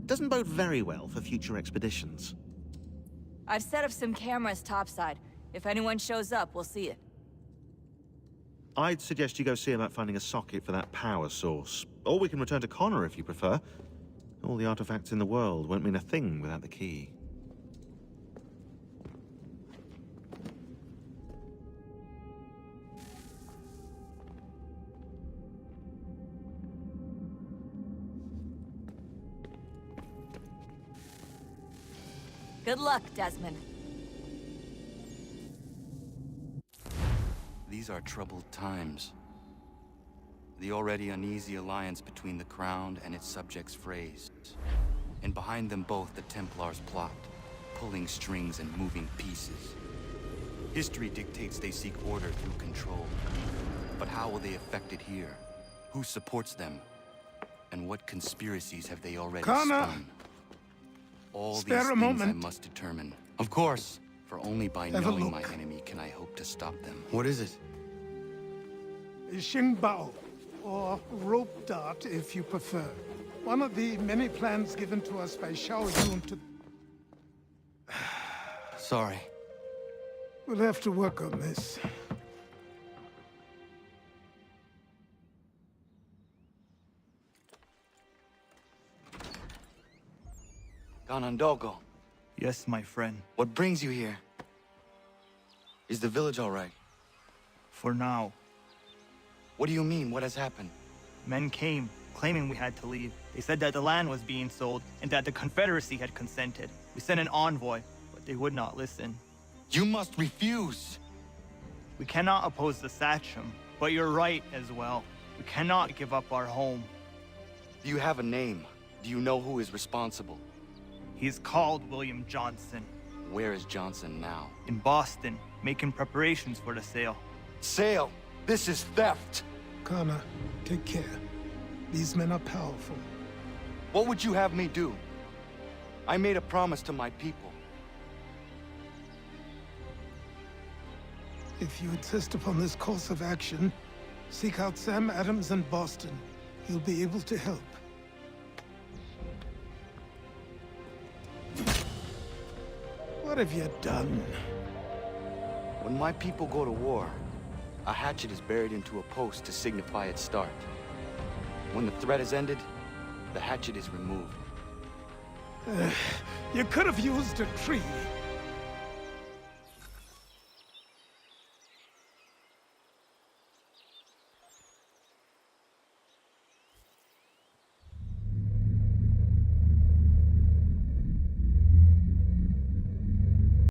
Doesn't bode very well for future expeditions. I've set up some cameras topside. If anyone shows up, we'll see it. I'd suggest you go see about finding a socket for that power source. Or we can return to Connor if you prefer. All the artifacts in the world won't mean a thing without the key. Good luck, Desmond. These are troubled times. The already uneasy alliance between the Crown and its subjects frays. And behind them both the Templars plot, pulling strings and moving pieces. History dictates they seek order through control. But how will they affect it here? Who supports them? And what conspiracies have they already spun? All these things I must determine. Of course, for only by knowing my enemy can I hope to stop them. What is it? Xingbao, or rope dart if you prefer. One of the many plans given to us by Xiao Yun to... Sorry. We'll have to work on this. Ganondogo. Yes, my friend. What brings you here? Is the village all right? For now. What do you mean? What has happened? Men came, claiming we had to leave. They said that the land was being sold, and that the Confederacy had consented. We sent an envoy, but they would not listen. You must refuse! We cannot oppose the Sachem, but you're right as well. We cannot give up our home. Do you have a name? Do you know who is responsible? He is called William Johnson. Where is Johnson now? In Boston, making preparations for the sale. Sale? This is theft! Connor, take care. These men are powerful. What would you have me do? I made a promise to my people. If you insist upon this course of action, seek out Sam Adams in Boston. He'll be able to help. What have you done? When my people go to war, a hatchet is buried into a post to signify its start. When the threat is ended, the hatchet is removed. You could have used a tree.